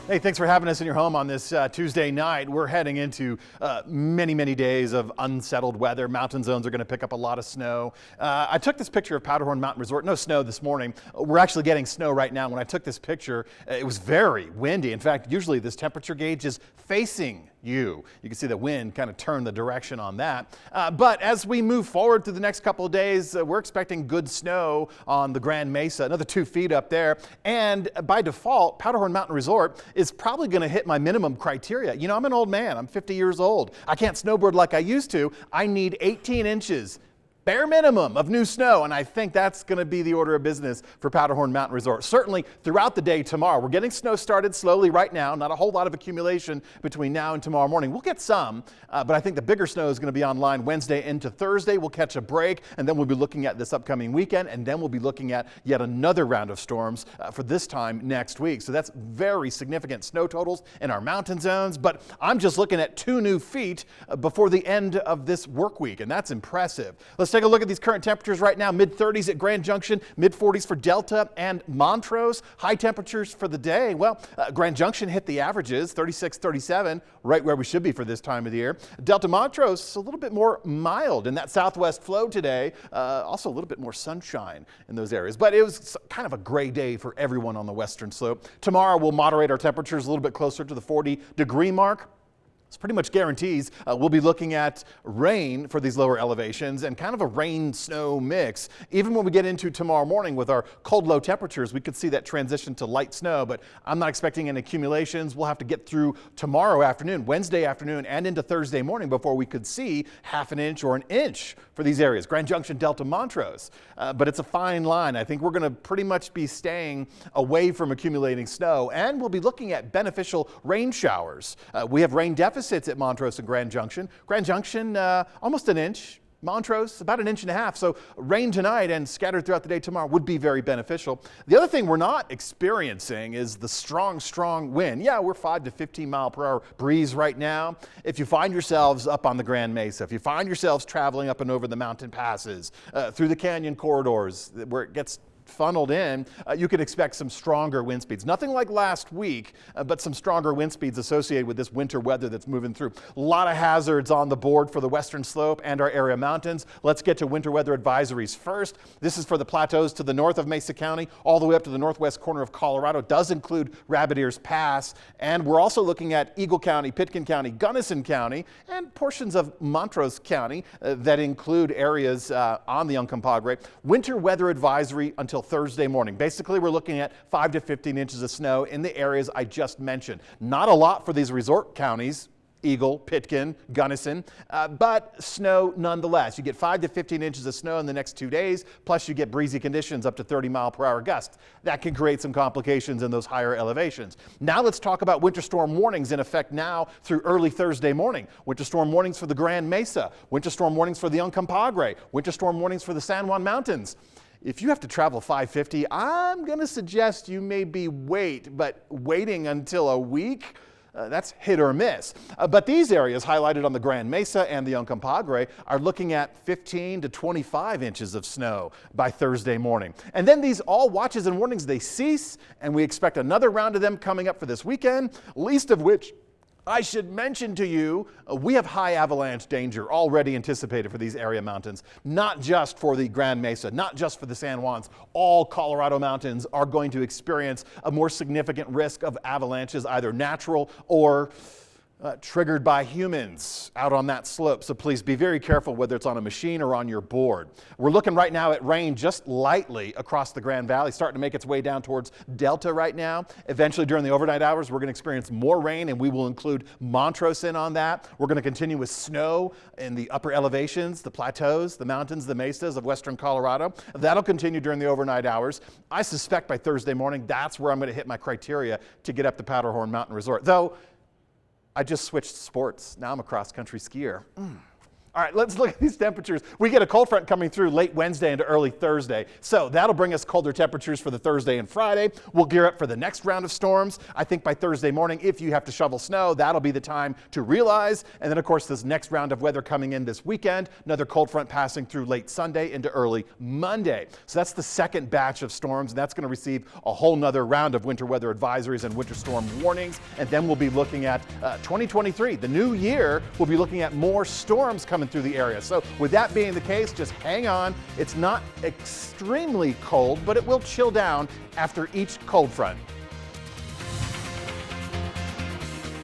Hey, thanks for having us in your home on this Tuesday night. We're heading into many days of unsettled weather. Mountain zones are going to pick up a lot of snow. I took this picture of Powderhorn Mountain Resort. No snow this morning. We're actually getting snow right now. When I took this picture, it was very windy. In fact, usually this temperature gauge is facing you. You can see the wind kind of turn the direction on that. But as we move forward through the next couple of days, we're expecting good snow on the Grand Mesa, another 2 feet up there. And by default, Powderhorn Mountain Resort is probably going to hit my minimum criteria. You know, I'm an old man. I'm 50 years old. I can't snowboard like I used to. I need 18 inches. Bare minimum of new snow, and I think that's going to be the order of business for Powderhorn Mountain Resort. Certainly throughout the day tomorrow. We're getting snow started slowly right now, not a whole lot of accumulation between now and tomorrow morning. We'll get some, but I think the bigger snow is going to be online Wednesday into Thursday. We'll catch a break, and then we'll be looking at this upcoming weekend, and then we'll be looking at yet another round of storms for this time next week. So that's very significant snow totals in our mountain zones, but I'm just looking at 2 new feet before the end of this work week, and that's impressive. Let's take a look at these current temperatures right now. Mid-30s at Grand Junction, mid-40s for Delta and Montrose. High temperatures for the day. Well, Grand Junction hit the averages, 36, 37, right where we should be for this time of the year. Delta Montrose, a little bit more mild in that southwest flow today. Also a little bit more sunshine in those areas. But it was kind of a gray day for everyone on the western slope. Tomorrow we'll moderate our temperatures a little bit closer to the 40-degree mark. It's pretty much guarantees we'll be looking at rain for these lower elevations and kind of a rain-snow mix. Even when we get into tomorrow morning with our cold low temperatures, we could see that transition to light snow, but I'm not expecting any accumulations. We'll have to get through tomorrow afternoon, Wednesday afternoon, and into Thursday morning before we could see half an inch or an inch for these areas. Grand Junction, Delta, Montrose. But it's a fine line. I think we're going to pretty much be staying away from accumulating snow, and we'll be looking at beneficial rain showers. We have rain deficits at Montrose and Grand Junction. Grand Junction, almost an inch. Montrose, about 1.5 inches. So rain tonight and scattered throughout the day tomorrow would be very beneficial. The other thing we're not experiencing is the strong wind. Yeah, we're 5 to 15 mile per hour breeze right now. If you find yourselves up on the Grand Mesa, if you find yourselves traveling up and over the mountain passes, through the canyon corridors where it gets funneled in, you could expect some stronger wind speeds. Nothing like last week, but some stronger wind speeds associated with this winter weather that's moving through. A lot of hazards on the board for the western slope and our area mountains. Let's get to winter weather advisories first. This is for the plateaus to the north of Mesa County, all the way up to the northwest corner of Colorado. It does include Rabbit Ears Pass, and we're also looking at Eagle County, Pitkin County, Gunnison County, and portions of Montrose County that include areas on the Uncompahgre. Winter weather advisory until Thursday morning. Basically, we're looking at 5 to 15 inches of snow in the areas I just mentioned. Not a lot for these resort counties, Eagle, Pitkin, Gunnison, but snow nonetheless. You get 5 to 15 inches of snow in the next 2 days, plus you get breezy conditions up to 30-mile-per-hour gusts. That can create some complications in those higher elevations. Now let's talk about winter storm warnings in effect now through early Thursday morning. Winter storm warnings for the Grand Mesa, winter storm warnings for the Uncompahgre, winter storm warnings for the San Juan Mountains. If you have to travel 550, I'm going to suggest you maybe wait, but waiting until a week, that's hit or miss. But these areas highlighted on the Grand Mesa and the Uncompahgre are looking at 15 to 25 inches of snow by Thursday morning. And then these all watches and warnings, they cease, and we expect another round of them coming up for this weekend, least of which I should mention to you, we have high avalanche danger already anticipated for these area mountains, not just for the Grand Mesa, not just for the San Juans. All Colorado mountains are going to experience a more significant risk of avalanches, either natural or triggered by humans out on that slope. So please be very careful whether it's on a machine or on your board. We're looking right now at rain just lightly across the Grand Valley, starting to make its way down towards Delta right now. Eventually during the overnight hours, we're going to experience more rain, and we will include Montrose in on that. We're going to continue with snow in the upper elevations, the plateaus, the mountains, the mesas of western Colorado. That'll continue during the overnight hours. I suspect by Thursday morning, that's where I'm going to hit my criteria to get up to Powderhorn Mountain Resort. Though I just switched sports. Now I'm a cross-country skier. All right, let's look at these temperatures. We get a cold front coming through late Wednesday into early Thursday. So that'll bring us colder temperatures for the Thursday and Friday. We'll gear up for the next round of storms. I think by Thursday morning, if you have to shovel snow, that'll be the time to realize. And then, of course, this next round of weather coming in this weekend, another cold front passing through late Sunday into early Monday. So that's the second batch of storms, and that's going to receive a whole nother round of winter weather advisories and winter storm warnings. And then we'll be looking at 2023, the new year. We'll be looking at more storms coming through the area. So with that being the case, just hang on. It's not extremely cold, but it will chill down after each cold front.